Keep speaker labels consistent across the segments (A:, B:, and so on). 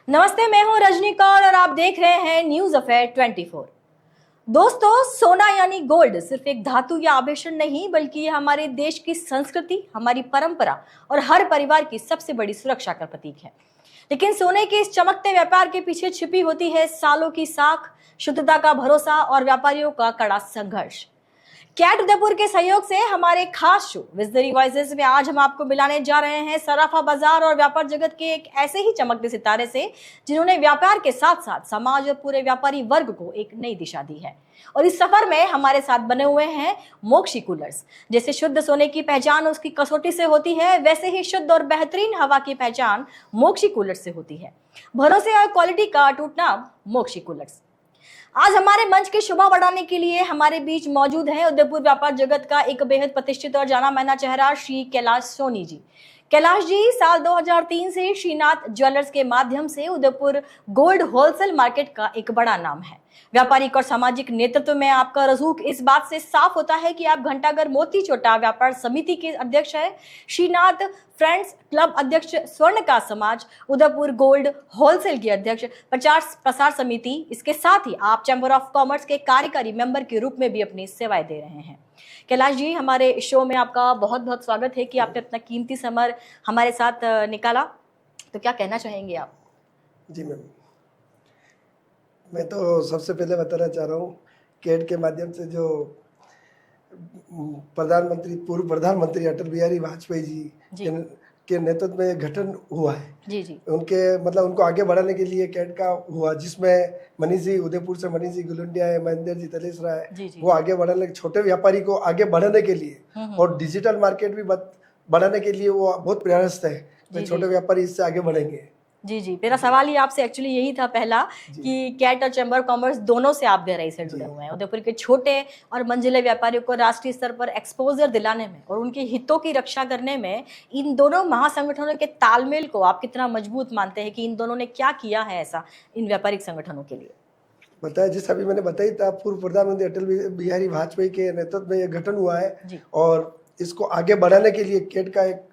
A: नमस्ते, मैं हूं रजनी कौर और आप देख रहे हैं न्यूज अफेयर 24। दोस्तों, सोना यानी गोल्ड सिर्फ एक धातु या आभूषण नहीं, बल्कि ये हमारे देश की संस्कृति, हमारी परंपरा और हर परिवार की सबसे बड़ी सुरक्षा का प्रतीक है। लेकिन सोने के इस चमकते व्यापार के पीछे छिपी होती है सालों की साख, शुद्धता का भरोसा और व्यापारियों का कड़ा संघर्ष। कैट उदयपुर के सहयोग से हमारे खास शो विजनरी वॉइसेस में आज हम आपको मिलाने जा रहे हैं सराफा बाजार और व्यापार जगत के एक ऐसे ही चमकते सितारे से जिन्होंने व्यापार के साथ साथ समाज और पूरे व्यापारी वर्ग को एक नई दिशा दी है। और इस सफर में हमारे साथ बने हुए हैं मोक्षी कूलर्स। जैसे शुद्ध सोने की पहचान उसकी कसौटी से होती है, वैसे ही शुद्ध और बेहतरीन हवा की पहचान मोक्षी कूलर्स से होती है। भरोसे और क्वालिटी का अटूट नाम मोक्षी कूलर्स। आज हमारे मंच की शोभा बढ़ाने के लिए हमारे बीच मौजूद हैं उदयपुर व्यापार जगत का एक बेहद प्रतिष्ठित और जाना माना चेहरा श्री कैलाश सोनी जी। कैलाश जी साल 2003 से श्रीनाथ ज्वेलर्स के माध्यम से उदयपुर गोल्ड होलसेल मार्केट का एक बड़ा नाम है। व्यापारिक और सामाजिक नेतृत्व में आपका रसूख इस बात से साफ होता है कि आप घंटाघर मोती चोटा व्यापार समिति के अध्यक्ष हैं, श्रीनाथ फ्रेंड्स क्लब अध्यक्ष, स्वर्णकार समाज, उदयपुर गोल्ड होलसेल के अध्यक्ष, प्रचार प्रसार समिति, इसके साथ ही आप चैम्बर ऑफ कॉमर्स के कार्यकारी मेंबर के रूप में भी अपनी सेवाएं दे रहे हैं। कैलाश जी, हमारे शो में आपका बहुत बहुत स्वागत है कि आपने अपना कीमती समय हमारे साथ निकाला। तो क्या कहना चाहेंगे आप?
B: जी मैम, मैं तो सबसे पहले बताना चाह रहा हूँ कैट के माध्यम से जो पूर्व प्रधानमंत्री अटल बिहारी वाजपेयी जी के नेतृत्व में गठन हुआ है।
A: जी।
B: उनको आगे बढ़ाने के लिए कैट का हुआ, जिसमें मनीष जी उदयपुर से मनीष जी गुलंडिया है, महेंद्र जी तलेसरा है, वो आगे बढ़ाने, छोटे व्यापारी को आगे बढ़ाने के लिए और डिजिटल मार्केट भी बढ़ाने के लिए वो बहुत प्रयासरत है। छोटे व्यापारी इससे आगे बढ़ेंगे।
A: जी, मेरा सवाल ही आपसे एक्चुअली यही था पहला कि कैट और चैम्बर कॉमर्स दोनों से आप गहराई से जुड़े हुए हैं। उदयपुर के छोटे और मंजिले व्यापारियों को राष्ट्रीय स्तर पर एक्सपोजर दिलाने में और उनके हितों की रक्षा करने में इन दोनों महासंगठनों के तालमेल को आप कितना मजबूत मानते हैं कि इन दोनों ने क्या किया है ऐसा इन व्यापारिक संगठनों के लिए?
B: बताया, जिस अभी मैंने बताई था, पूर्व प्रधानमंत्री अटल बिहारी वाजपेयी के नेतृत्व में यह गठन हुआ है और इसको आगे बढ़ाने के लिए कैट का एक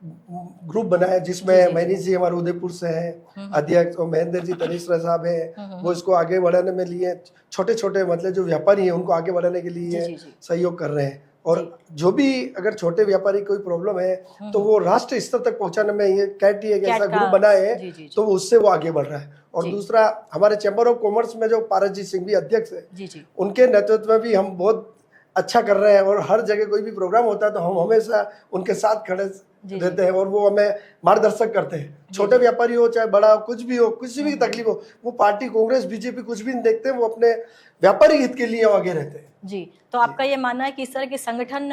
B: ग्रुप बना है, जिसमें मनीष जी हमारे उदयपुर से हैं अध्यक्ष और महेंद्र जी तलेसरा साहब हैं। वो इसको आगे बढ़ाने में लिए छोटे छोटे मतलब जो व्यापारी हैं उनको आगे बढ़ाने के लिए सहयोग कर रहे हैं। और जो भी अगर छोटे व्यापारी कोई प्रॉब्लम है तो वो राष्ट्रीय स्तर तक पहुंचाने में ये कैट एक ऐसा ग्रुप बना है तो उससे वो आगे बढ़ रहा है। और दूसरा, हमारे चैम्बर ऑफ कॉमर्स में जो पारसजीत सिंह भी अध्यक्ष है, उनके नेतृत्व में भी हम बहुत अच्छा कर रहे हैं और हर जगह कोई भी प्रोग्राम होता है तो हम हमेशा उनके साथ खड़े रहते हैं और वो हमें मार्गदर्शक करते हैं। छोटे व्यापारी हो चाहे बड़ा हो, कुछ भी हो, किसी भी तकलीफ हो, वो पार्टी कांग्रेस बीजेपी कुछ भी नहीं देखते, वो अपने व्यापारिक हित के लिए आगे रहते हैं।
A: जी, तो आपका ये मानना है कि इस तरह के संगठन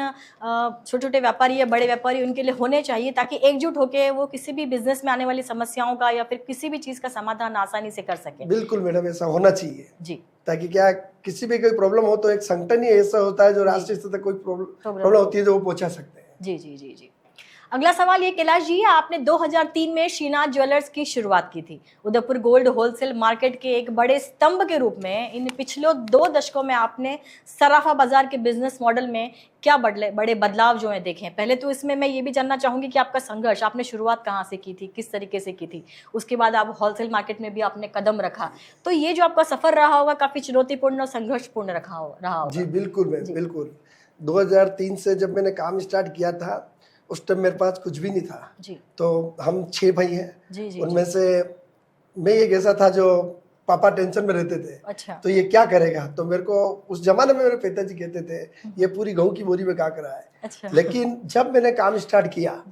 A: छोटे छोटे व्यापारी या बड़े व्यापारी उनके लिए होने चाहिए ताकि एकजुट होकर वो किसी भी बिजनेस में आने वाली समस्याओं का या फिर किसी भी चीज का समाधान आसानी से कर सके?
B: बिल्कुल मैडम, ऐसा होना चाहिए
A: जी,
B: ताकि क्या किसी भी कोई प्रॉब्लम हो तो एक संगठन ही ऐसा होता है जो राष्ट्रीय स्तर तक कोई प्रॉब्लम होती है जो वो पहुंचा सकते हैं।
A: जी। अगला सवाल ये, कैलाश जी, आपने 2003 में श्रीनाथ ज्वेलर्स की शुरुआत की थी। उदयपुर गोल्ड होलसेल मार्केट के एक बड़े स्तंभ के रूप में इन पिछले 2 दशकों में आपने सराफा बाजार के बिजनेस मॉडल में क्या बड़े बदलाव जो है देखे? पहले तो इसमें मैं ये भी जानना चाहूंगी कि आपका संघर्ष, आपने शुरुआत कहाँ से की थी, किस तरीके से की थी, उसके बाद आप होलसेल मार्केट में भी आपने कदम रखा, तो ये जो आपका सफर रहा होगा काफी चुनौतीपूर्ण और संघर्षपूर्ण रहा होगा।
B: जी बिल्कुल। 2003 से जब मैंने काम स्टार्ट किया था उस टाइम मेरे पास कुछ भी नहीं था
A: जी।
B: तो हम 6 भाई हैं। उनमें से मैं एक ऐसा था जो पापा टेंशन में रहते थे।
A: अच्छा।
B: तो ये क्या करेगा, तो मेरे को उस जमाने में मेरे पिताजी कहते थे ये पूरी गेहूं की बोरी में क्या करा है।
A: अच्छा।
B: लेकिन जब मैंने काम स्टार्ट किया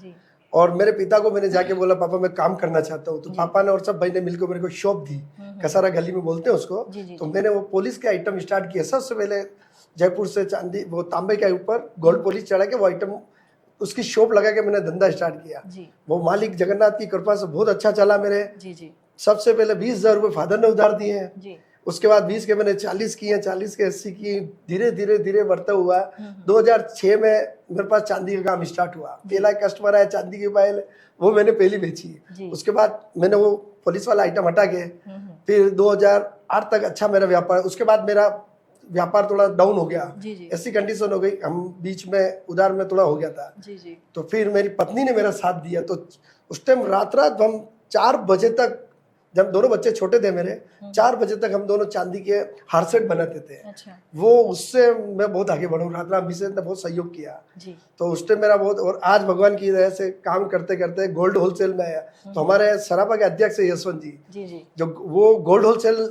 B: और मेरे पिता को मैंने जाके बोला पापा मैं काम करना चाहता हूँ, तो पापा ने और सब भाई ने मिलकर मेरे को शॉप दी, कसारा गली में बोलते हैं उसको। तो मैंने वो पॉलिश के आइटम स्टार्ट किया। सबसे पहले जयपुर से चांदी वो तांबे के ऊपर गोल्ड पॉलिश चढ़ा के वो आइटम उसकी शॉप लगा के मैंने धंधा स्टार्ट किया। वो मालिक जगन्नाथ की कृपा से बहुत अच्छा चला मेरे। सबसे पहले 20,000 रुपए फादर ने उधार दिए हैं, उसके बाद 20 के मैंने 40 किए, 40 के 80 किए, धीरे धीरे बढ़ता हुआ 2006 में मेरे पास चांदी का काम स्टार्ट हुआ। पहला कस्टमर आया चांदी की पायल, वो मैंने पहली बेची। उसके बाद मैंने वो पुलिस वाला आइटम हटा के फिर 2008 तक अच्छा मेरा व्यापार। उसके बाद मेरा व्यापार थोड़ा डाउन हो गया, ऐसी कंडीशन हो गई, हम बीच में उधार में थोड़ा हो गया था। तो फिर मेरी पत्नी ने मेरा साथ दिया। तो उस टाइम रात हम 4 बजे तक जब दोनों बच्चे छोटे थे मेरे, 4 बजे तक हम दोनों चांदी के हार सेट बनाते थे।
A: अच्छा।
B: वो उससे मैं बहुत आगे बढ़ा, रातराम भी से ने बहुत सहयोग किया
A: जी।
B: तो उस टाइम मेरा बहुत, और आज भगवान की दया से काम करते करते गोल्ड होलसेल में आया। तो हमारे सरापा के अध्यक्ष है यशवंत जी,
A: जी जी
B: जो वो गोल्ड होलसेल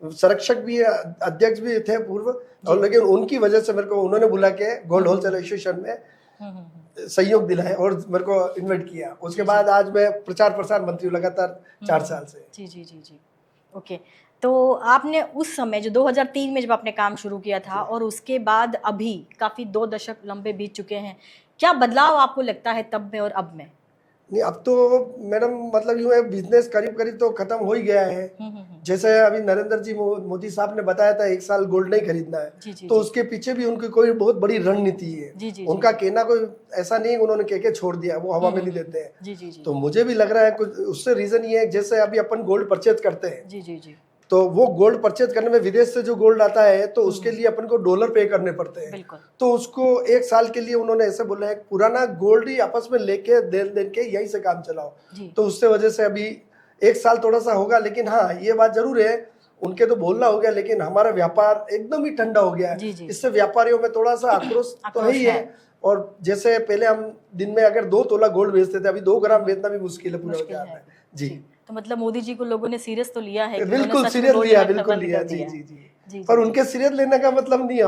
B: संरक्षक भी अध्यक्ष भी थे पूर्व, और लेकिन उनकी वजह से मेरे को उन्होंने बुला के गोल्ड होलसेल एसोसिएशन में सहयोग दिलाया और मेरे को इन्वाइट किया। उसके बाद आज मैं प्रचार प्रसार मंत्री हूँ लगातार 4 साल से।
A: जी जी जी जी। ओके, तो आपने उस समय जो 2003 में जब आपने काम शुरू किया था और उसके बाद अभी काफी 2 दशक लंबे बीत चुके हैं, क्या बदलाव आपको लगता है तब में और अब में?
B: नहीं, अब तो मैडम मतलब यूँ है, बिजनेस करीब करीब तो खत्म हो ही गया है। जैसे अभी नरेंद्र जी मोदी साहब ने बताया था 1 साल गोल्ड नहीं खरीदना है,
A: जी,
B: तो उसके पीछे भी उनकी कोई बहुत बड़ी रणनीति है।
A: जी,
B: उनका कहना कोई ऐसा नहीं उन्होंने कह के छोड़ दिया, वो हवा में नहीं देते हैं।
A: जी जी जी।
B: तो मुझे भी लग रहा है कुछ उससे रीजन ये है, जैसे अभी अपन गोल्ड परचेज करते हैं,
A: जी जी जी।
B: तो वो गोल्ड परचेज करने में विदेश से जो गोल्ड आता है तो उसके लिए अपन को डॉलर पे करने पड़ते हैं।
A: बिल्कुल।
B: तो उसको 1 साल के लिए उन्होंने ऐसे बोला है, पुराना गोल्ड ही आपस में लेके देन के यहीं से काम चलाओ। तो उससे वजह से अभी 1 साल थोड़ा सा होगा, लेकिन हाँ ये बात जरूर है, उनके तो बोलना हो गया, लेकिन हमारा व्यापार एकदम ही ठंडा हो गया है। इससे व्यापारियों में थोड़ा सा आक्रोश तो है ही है। और जैसे पहले हम दिन में अगर 2 तोला गोल्ड बेचते थे, अभी 2 ग्राम बेचना भी मुश्किल है पूरे बाजार में। जी,
A: तो मतलब मोदी जी को लोगों ने सीरियस तो लिया है,
B: बिल्कुल सीरियस लिया, बिल्कुल लिया। जी जी जी। पर उनके सीरियस लेने का मतलब नहीं,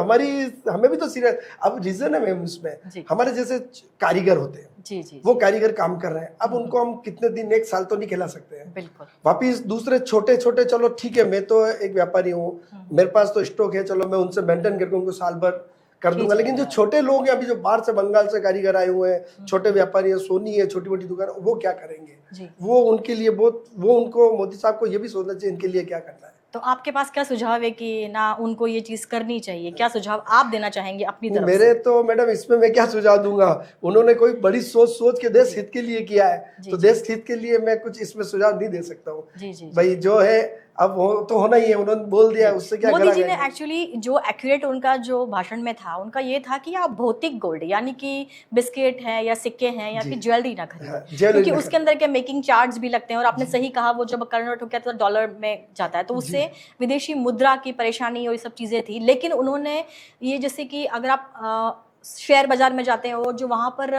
B: हमें भी तो सीरियस, अब रीजन है मैम इसमें, हमारे जैसे कारीगर होते हैं,
A: जी जी,
B: वो कारीगर काम कर रहे हैं, अब उनको हम कितने दिन 1 साल तो नहीं खिला सकते हैं।
A: बिल्कुल।
B: वापिस दूसरे छोटे छोटे, चलो ठीक है, मैं तो एक व्यापारी हूँ, मेरे पास तो स्टॉक है, चलो मैं उनसे मेंटेन करके उनको साल भर कर दूंगा। लेकिन जो छोटे लोग हैं अभी, जो बाहर से बंगाल से कारीगर आए हुए हैं, छोटे व्यापारी है, सोनी है, छोटी मोटी दुकान, वो क्या करेंगे? वो उनके लिए बहुत, वो उनको मोदी साहब को ये भी सोचना चाहिए इनके लिए क्या करना है। तो
A: आपके पास क्या सुझाव है कि ना उनको ये चीज करनी चाहिए? क्या सुझाव आप देना चाहेंगे अपनी तरफ
B: मेरे
A: से?
B: तो मैडम इसमें मैं क्या सुझाव दूंगा, उन्होंने कोई बड़ी सोच के देश हित के लिए किया है, तो देश हित के लिए मैं कुछ इसमें सुझाव नहीं दे सकता हूँ। भाई जो है अब वो तो होना ही है, उन्होंने बोल दिया, उससे क्या
A: मोदी जी ने एक्चुअली जो एक्यूरेट उनका जो भाषण में था, उनका ये था कि आप भौतिक गोल्ड यानी कि बिस्किट है या सिक्के हैं या फिर ज्वेलरी ना खरीदें, क्योंकि उसके अंदर के मेकिंग चार्ज भी लगते हैं, और आपने सही कहा वो जब कन्वर्ट होकर तो डॉलर में जाता है, तो उससे विदेशी मुद्रा की परेशानी और ये सब चीजें थी। लेकिन उन्होंने ये, जैसे कि अगर आप शेयर बाजार में जाते हैं और जो वहां पर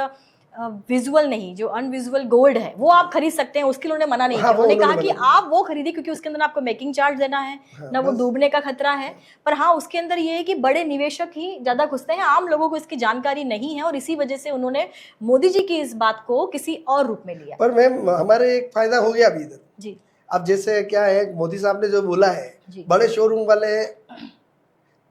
A: विजुअल नहीं, जो अनविजुअल गोल्ड है वो आप खरीद सकते हैं, उसके लिए उन्होंने मना नहीं किया। उन्होंने कहा कि आप वो खरीदिए क्योंकि उसके अंदर आपको मेकिंग चार्ज देना है, ना वो डूबने का खतरा है। पर हाँ, उसके अंदर ये है कि बड़े निवेशक ही ज्यादा घुसते हैं, आम लोगों को इसकी जानकारी नहीं है, और इसी वजह से उन्होंने मोदी जी की इस बात को किसी और रूप में लिया।
B: पर मैम हमारे एक फायदा हो गया अभी इधर
A: जी।
B: अब जैसे क्या है, मोदी साहब ने जो बोला है, बड़े शोरूम वाले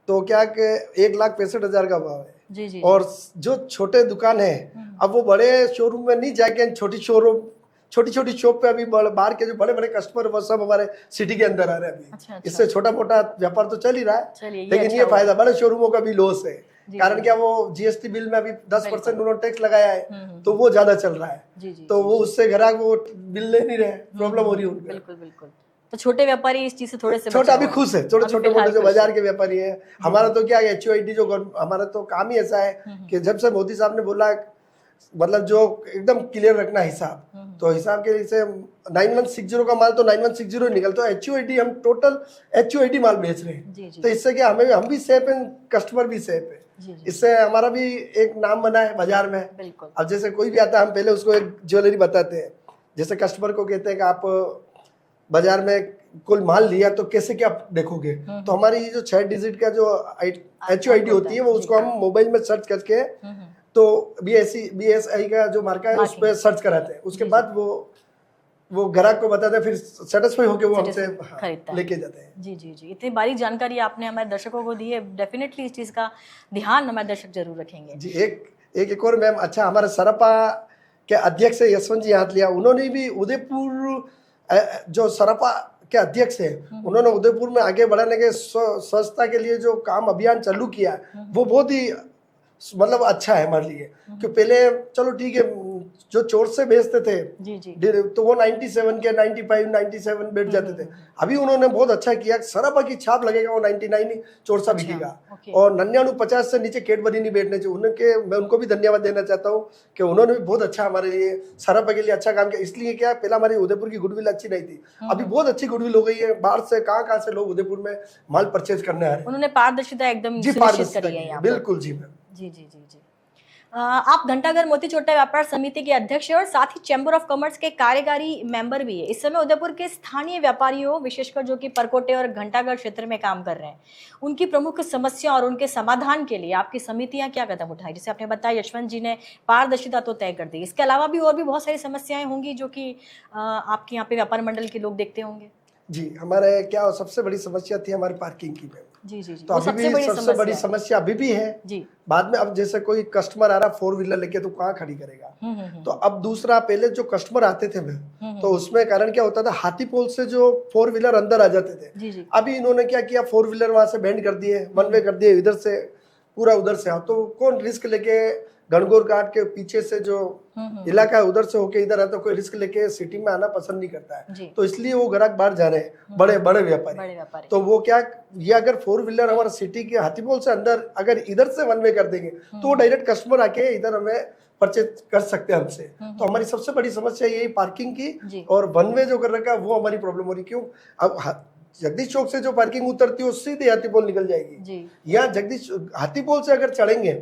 B: तो क्या 1,65,000 का भाव है।
A: जी जी।
B: और जो छोटे दुकान है, अब वो बड़े शोरूम में नहीं जाके छोटी छोटी शॉप पे अभी बाहर के जो बड़े बड़े कस्टमर वो सब हमारे सिटी के अंदर आ रहे हैं अभी। अच्छा। इससे छोटा मोटा व्यापार तो चल ही रहा है, लेकिन ये फायदा, बड़े शोरूमों का भी लॉस है। कारण क्या, वो जीएसटी बिल में अभी 10% उन्होंने टैक्स लगाया है, तो वो ज्यादा चल रहा है, तो वो उससे ग्राहक वो बिल ले नहीं रहे, प्रॉब्लम हो रही है उनको।
A: बिल्कुल बिल्कुल। तो छोटे व्यापारी इस चीज से थोड़े से
B: छोटा अभी खुश है, छोटे मोटे जो बाजार के व्यापारी है। हमारा तो क्या है, HOID जो हमारा तो काम ही ऐसा है कि जब से मोदी साहब ने बोला, मतलब जो एकदम क्लियर रखना हिसाब, तो हिसाब के लिए 9160 का माल तो 9160 ही निकलता है। HOID हम टोटल HOID माल बेच रहे हैं, तो इससे क्या हम भी सेफ हैं, कस्टमर भी सेफ है। इससे हमारा भी एक नाम बना है बाजार में। अब जैसे कोई भी आता है, हम पहले उसको एक ज्वेलरी बताते हैं, जैसे कस्टमर को कहते हैं कि आप बाजार में कोई माल लिया तो कैसे क्या देखोगे, तो हमारी जो 6 डिजिट का जो HOID होती है, वो उसको हम मोबाइल में सर्च करके, तो BSI का जो मार्का है उस पर सर्च कराते हैं, उसके बाद वो ग्राहक को बताते हैं, फिर सेटिस्फाई होके वो हमसे लेके जाते हैं।
A: जी जी जी, इतनी बारी जानकारी आपने हमारे दर्शकों को दी है, डेफिनेटली इस चीज का ध्यान हमारे दर्शक जरूर रखेंगे।
B: जी, एक और मैम, अच्छा हमारे सरापा के अध्यक्ष है यशवंत जी हाथलिया, उन्होंने भी उदयपुर जो सरापा के अध्यक्ष है, उन्होंने उदयपुर में आगे बढ़ाने के स्वच्छता के लिए जो काम अभियान चालू किया, वो बहुत ही मतलब अच्छा है हमारे लिए। कि पहले चलो ठीक है, जो चोट से बेचते थे
A: जी जी
B: तो वो 97 के 95 97 बैठ जाते थे। अभी उन्होंने बहुत अच्छा किया, सराफा की छाप लगेगा वो 99 ही चोट सा बिकेगा। और 99-50 से नीचे कैडबरी नहीं बैठने चाहिए। मैं उनको भी धन्यवाद देना चाहता हूँ कि उन्होंने भी बहुत अच्छा हमारे लिए सराफा के लिए अच्छा काम किया। इसलिए क्या, पहला हमारी उदयपुर की गुडविल अच्छी नहीं थी, अभी बहुत अच्छी गुडविल हो गई है। बाहर से कहाँ से लोग उदयपुर में माल परचेज करने आ रहे हैं।
A: उन्होंने पारदर्शिता एकदम
B: जी,
A: सुनिश्चित
B: पारदर्शिता
A: करी है
B: की,
A: यहाँ पर।
B: बिल्कुल जी मैम।
A: जी जी जी जी आप घंटाघर मोती छोटा व्यापार समिति के अध्यक्ष हैं और साथ ही चैम्बर ऑफ कॉमर्स के कार्यकारी मेंबर भी है। इस समय उदयपुर के स्थानीय व्यापारियों, विशेषकर जो कि परकोटे और घंटाघर क्षेत्र में काम कर रहे हैं, उनकी प्रमुख समस्या और उनके समाधान के लिए आपकी समितियां क्या कदम उठाई? जैसे आपने बताया यशवंत जी ने पारदर्शिता तो तय कर दी, इसके अलावा भी और भी बहुत सारी समस्याएं होंगी जो कि आपके यहाँ पे व्यापार मंडल के लोग देखते होंगे।
B: जी, हमारे क्या सबसे बड़ी समस्या थी हमारी पार्किंग की मैम।
A: जी जी जी,
B: तो अभी भी सबसे बड़ी समस्या अभी भी है
A: जी।
B: बाद में अब जैसे कोई कस्टमर आ रहा 4 व्हीलर लेके तो कहाँ खड़ी करेगा। तो अब दूसरा, पहले जो कस्टमर आते थे मैम, तो उसमें कारण क्या होता था, हाथी पोल से जो 4 व्हीलर अंदर आ जाते थे।
A: जी जी।
B: अभी इन्होंने क्या किया, 4 व्हीलर वहां से बैंड कर दिए, वन वे कर दिए, इधर से पूरा उधर से आओ। तो कौन रिस्क लेके गणगौर घाट के पीछे से जो इलाका है उधर से होके इधर आता, कोई रिस्क लेके सिटी में आना पसंद नहीं करता है। तो इसलिए वो ग्राहक बाहर जा रहे हैं, बड़े बड़े व्यापारी। तो वो क्या, ये अगर 4 व्हीलर हमारा सिटी के हाथीपोल से अंदर अगर इधर से वन वे कर देंगे तो वो डायरेक्ट कस्टमर आके इधर हमें परचेज कर सकते हैं हमसे। तो हमारी सबसे बड़ी समस्या यही पार्किंग की, और वन वे जो कर रखा है वो हमारी प्रॉब्लम हो रही। क्यों, अब जगदीश चौक से जो पार्किंग उतरती है वो सीधे हाथीपोल निकल जाएगी। यहाँ जगदीश हाथीपोल से अगर चढ़ेंगे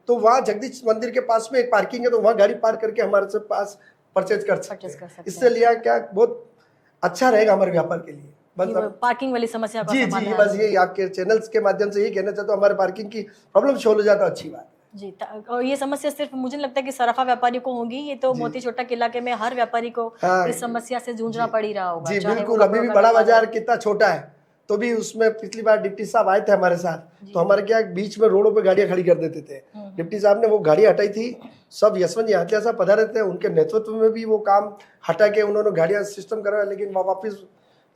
B: तो वहाँ जगदीश मंदिर के पास में एक पार्किंग है, तो वहाँ गाड़ी पार्क करके हमारे से पास परचेज कर सकते हैं। इससे लिया क्या बहुत अच्छा रहेगा हमारे व्यापार के लिए।
A: बस पार्किंग वाली समस्या का
B: जी जी, बस ये आपके चैनल्स के माध्यम से यही कहना चाहता हूँ, हमारे पार्किंग की प्रॉब्लम सॉल्व हो जाता अच्छी बात
A: जी। और ये समस्या सिर्फ मुझे नहीं लगता कि सराफा व्यापारी को होगी, ये तो मोती छोटा के इलाके में हर व्यापारी को इस समस्या से जूझना पड़ ही रहा होगा।
B: जी बिल्कुल, अभी भी बड़ा बाजार कितना छोटा है, तो भी उसमें पिछली बार डिप्टी साहब आए थे हमारे साथ, तो हमारे क्या बीच में रोडों पे गाड़ियां खड़ी कर देते थे। डिप्टी साहब ने वो गाड़ी हटाई थी, सब यशवंत जी हाथिया साहब पधारे थे, उनके नेतृत्व में भी वो काम हटा के उन्होंने गाड़ियां सिस्टम करवाया, लेकिन वापस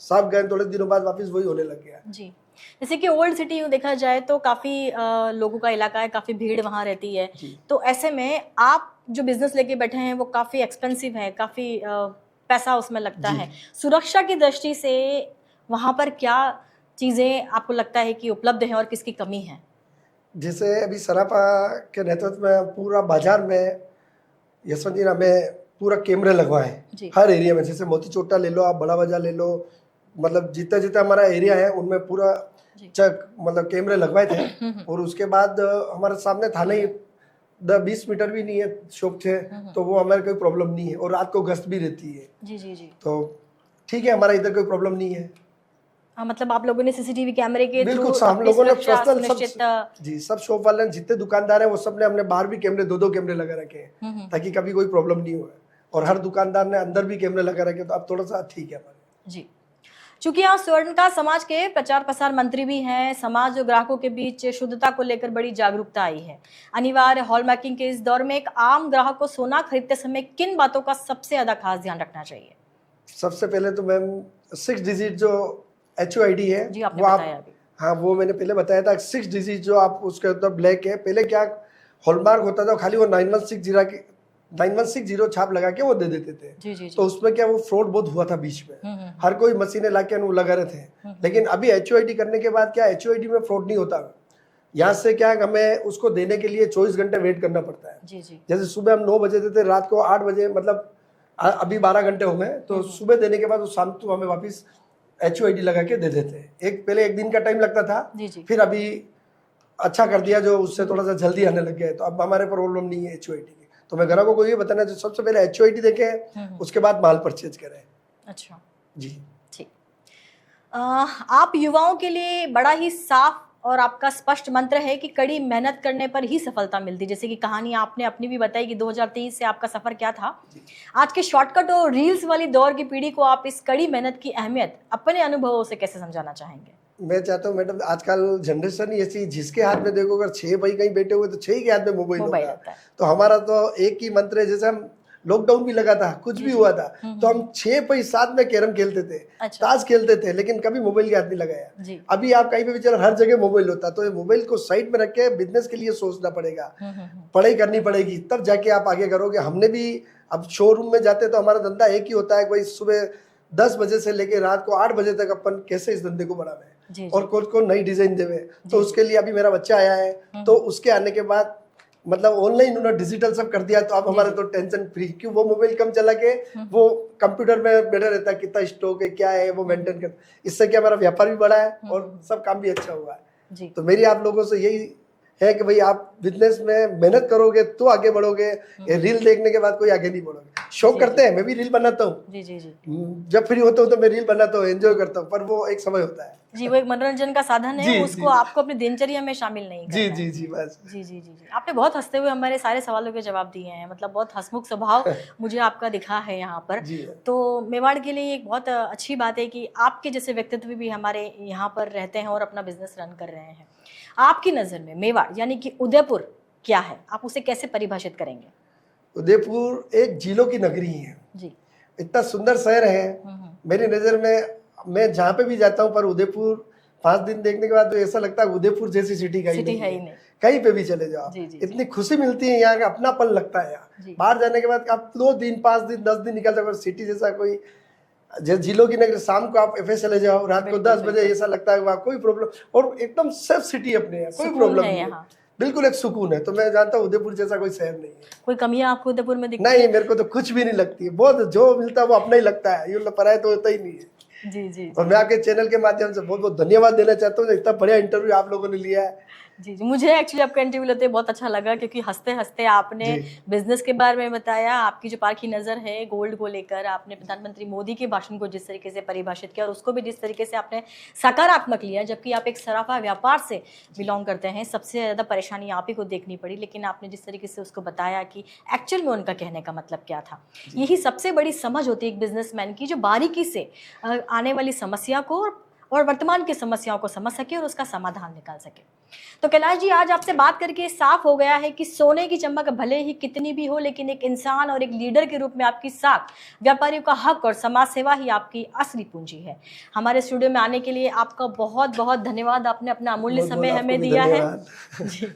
B: साहब गए थोड़े दिनों बाद वापस वही होने लग गया
A: जी। जैसे कि ओल्ड सिटी यूँ देखा जाए तो काफी लोगों का इलाका है, काफी भीड़ वहाँ रहती है, तो ऐसे में आप जो बिजनेस लेके बैठे हैं वो काफी एक्सपेंसिव है, काफी पैसा उसमें लगता है। सुरक्षा की दृष्टि से वहाँ पर क्या चीजें आपको लगता है कि उपलब्ध है और किसकी कमी है?
B: जैसे अभी सराफा के नेतृत्व में पूरा बाजार में यशवंत जी ने हमें पूरा कैमरे लगवाए हर एरिया में। जैसे मोती चोटा ले लो, आप बड़ा बाजार ले लो, मतलब जितना जितना हमारा एरिया है उनमें पूरा मतलब कैमरे लगवाए थे। और उसके बाद हमारे सामने थाने 20 मीटर भी नहीं है शॉप थे, तो वो हमारे कोई प्रॉब्लम नहीं है, और रात को गश्त भी रहती है।
A: जी जी जी,
B: तो ठीक है, हमारा इधर कोई प्रॉब्लम नहीं है।
A: हाँ, मतलब आप लोगों ने सीसीटीवी कैमरे के
B: बिल्कुल, हम लोगों ने पर्सनल सब शॉप वाले जितने दुकानदार हैं वो सब ने हमने बाहर भी कैमरे 2-2 कैमरे लगा रखे हैं ताकि कभी कोई प्रॉब्लम नहीं हो, और हर दुकानदार ने अंदर भी कैमरे लगा रखे, तो अब थोड़ा सा ठीक है हमारे।
A: जी, चूंकि आप स्वर्णकार समाज के प्रचार प्रसार मंत्री भी हैं, समाज और ग्राहकों के बीच शुद्धता को लेकर बड़ी जागरूकता आई है। अनिवार्य हॉलमार्किंग के इस दौर में एक आम ग्राहक को सोना खरीदते समय किन बातों का सबसे ज्यादा खास ध्यान रखना चाहिए?
B: सबसे पहले तो मैम 6 डिजिट जो HOID है
A: जी, आपने
B: वो
A: बताया अभी।
B: हाँ, वो मैंने पहले बताया था। 6 डिजिट जो आप उसके ऊपर ब्लैक है, पहले क्या हॉलमार्क होता था, खाली वो 9160 छाप लगा के वो दे देते थे।
A: जी, जी, जी।
B: तो उसमें क्या वो फ्रॉड बहुत हुआ था बीच में, हर कोई मशीनें लाके वो लगा रहे थे। लेकिन अभी HOID करने के बाद क्या HOID में फ्रॉड नहीं होता। यहाँ से क्या हमें उसको देने के लिए 24 घंटे वेट करना पड़ता है।
A: जी, जी।
B: जैसे सुबह हम 9 बजे देते, रात को 8 बजे, मतलब अभी 12 घंटे हो गए, तो सुबह देने के बाद वो शाम को हमें वापस HOID लगा के दे देते। पहले एक दिन का टाइम लगता था, फिर अभी अच्छा कर दिया जो उससे थोड़ा सा जल्दी आने लग गया है, तो अब हमारे प्रॉब्लम नहीं है HOID की। तो मैं ग्राहकों को ये बताना चाहिए सबसे पहले HOID देखें, उसके बाद माल परचेज करें।
A: अच्छा
B: जी,
A: ठीक। आप युवाओं के लिए बड़ा ही साफ और आपका स्पष्ट मंत्र है कि कड़ी मेहनत करने पर ही सफलता मिलती। जैसे कि कहानी आपने अपनी भी बताई कि 2023 से आपका सफर क्या था। आज के शॉर्टकट और रील्स वाली दौर की पीढ़ी को आप इस कड़ी मेहनत की अहमियत अपने अनुभवों से कैसे समझाना चाहेंगे?
B: मैं चाहता हूँ मैडम, आजकल जनरेशन ही ऐसी, जिसके हाथ में देखो अगर 6 भाई कहीं बैठे हुए तो 6 के हाथ में मोबाइल होगा। तो हमारा तो एक ही मंत्र है, जैसे हम लॉकडाउन भी लगा था, कुछ भी हुआ था, तो हम 6 भाई साथ में कैरम खेलते थे, ताश खेलते थे, लेकिन कभी मोबाइल के हाथ नहीं लगाया। अभी आप कहीं पे भी चलो, हर जगह मोबाइल होता है, तो ये मोबाइल को साइड में रख के बिजनेस के लिए सोचना पड़ेगा, पढ़ाई करनी पड़ेगी, तब जाके आप आगे करोगे। हमने भी अब शोरूम में जाते तो हमारा धंधा एक ही होता है, भाई सुबह 10 बजे से लेके रात को 8 बजे तक अपन कैसे इस धंधे को बढ़ावे और कोच को नई डिजाइन देवे। तो उसके लिए अभी मेरा बच्चा आया है, तो उसके आने के बाद मतलब ऑनलाइन उन्होंने डिजिटल सब कर दिया, तो अब हमारे तो टेंशन फ्री, क्यों वो मोबाइल कम चला के वो कंप्यूटर में बैठा रहता है, कितना स्टॉक है क्या है वो मेंटेन कर। इससे क्या हमारा व्यापार भी बढ़ा है और सब काम भी अच्छा हुआ है। तो मेरी आप लोगों से यही है कि भाई आप बिजनेस में मेहनत करोगे तो आगे बढ़ोगे, ये रील देखने के बाद कोई आगे नहीं बढ़ोगे। शौक करते हैं, मैं भी रील बनाता हूँ, जब फ्री होता हूँ तो मैं रील बनाता हूँ, एंजॉय करता हूँ, पर वो एक समय होता है
A: जी, वो एक मनोरंजन का साधन है, उसको आपको अपनी दिनचर्या में शामिल नहीं करना
B: है। जी बस।
A: जी। आपने बहुत हंसते हुए हमारे सारे सवालों के जवाब दिए हैं, मतलब बहुत हंसमुख स्वभाव मुझे आपका दिखा है यहाँ पर। तो मेवाड़ के लिए एक बहुत अच्छी बात है कि आपके जैसे व्यक्तित्व भी हमारे यहाँ पर रहते हैं और अपना बिजनेस रन कर रहे हैं। आपकी नज़र में मेवाड़ यानी कि उदयपुर क्या है, आप उसे कैसे परिभाषित करेंगे?
B: उदयपुर एक झीलों की नगरी है जी, इतना सुंदर शहर है मेरी नज़र में। मैं जहाँ पे भी जाता हूँ, पर उदयपुर 5 दिन देखने के बाद तो ऐसा लगता है उदयपुर जैसी सिटी कहीं नहीं है। कहीं पे भी चले जाओ इतनी खुशी मिलती है, यहाँ का अपनापन लगता है। यहाँ बाहर जाने के बाद आप 2 दिन 5 दिन 10 दिन निकल जाओ, सिटी जैसा कोई झीलों की नगरी। शाम को आप एफए चले जाओ, रात को 10 बजे ऐसा लगता है वहाँ कोई प्रॉब्लम, और एकदम सेफ सिटी अपने यहाँ, कोई प्रॉब्लम नहीं है, बिल्कुल एक सुकून है। तो मैं जानता हूँ उदयपुर जैसा कोई शहर नहीं है। कोई कमियां आपको उदयपुर में दिखती नहीं? मेरे को तो कुछ भी नहीं लगती है, बहुत जो मिलता है वो अपना ही लगता है, ये पराया तो होता ही नहीं है। जी। और मैं आपके चैनल के माध्यम से बहुत बहुत धन्यवाद देना चाहता हूँ, इतना बढ़िया इंटरव्यू आप लोगों ने लिया है। जी, मुझे एक्चुअली आपका इंटरव्यू लेते बहुत अच्छा लगा, क्योंकि हंसते हंसते आपने बिजनेस के बारे में बताया, आपकी जो पारखी नज़र है गोल्ड को लेकर, आपने प्रधानमंत्री मोदी के भाषण को जिस तरीके से परिभाषित किया और उसको भी जिस तरीके से आपने सकारात्मक लिया, जबकि आप एक सराफा व्यापार से बिलोंग करते हैं, सबसे ज़्यादा परेशानी आप ही को देखनी पड़ी, लेकिन आपने जिस तरीके से उसको बताया कि एक्चुअल में उनका कहने का मतलब क्या था। यही सबसे बड़ी समझ होती है एक बिजनेसमैन की, जो बारीकी से आने वाली समस्या को और वर्तमान की समस्याओं को समझ सके और उसका समाधान निकाल सके। तो कैलाश जी, आज आपसे बात करके साफ हो गया है कि सोने की चमक भले ही कितनी भी हो, लेकिन एक इंसान और एक लीडर के रूप में आपकी साख, व्यापारियों का हक और समाज सेवा ही आपकी असली पूंजी है। हमारे स्टूडियो में आने के लिए आपका बहुत बहुत धन्यवाद, आपने अपना अमूल्य समय हमें दिया है जी।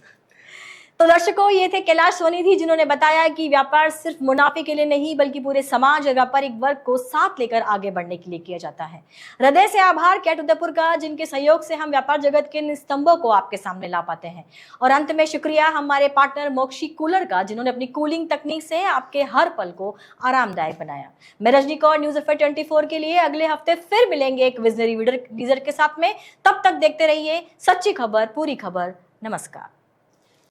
B: तो दर्शकों, ये थे कैलाश सोनिधि, जिन्होंने बताया कि व्यापार सिर्फ मुनाफे के लिए नहीं बल्कि पूरे समाज और व्यापारिक वर्ग को साथ लेकर आगे बढ़ने के लिए किया जाता है। हृदय से आभार कैट उदयपुर का, जिनके सहयोग से हम व्यापार जगत के इन स्तंभों को आपके सामने ला पाते हैं। और अंत में शुक्रिया हमारे पार्टनर मोक्षी कूलर का, जिन्होंने अपनी कूलिंग तकनीक से आपके हर पल को आरामदायक बनाया। मैं रजनी कौर, न्यूज़ एफए 24 के लिए अगले हफ्ते फिर मिलेंगे एक विजनरी लीडर के साथ में। तब तक देखते रहिए सच्ची खबर पूरी खबर। नमस्कार।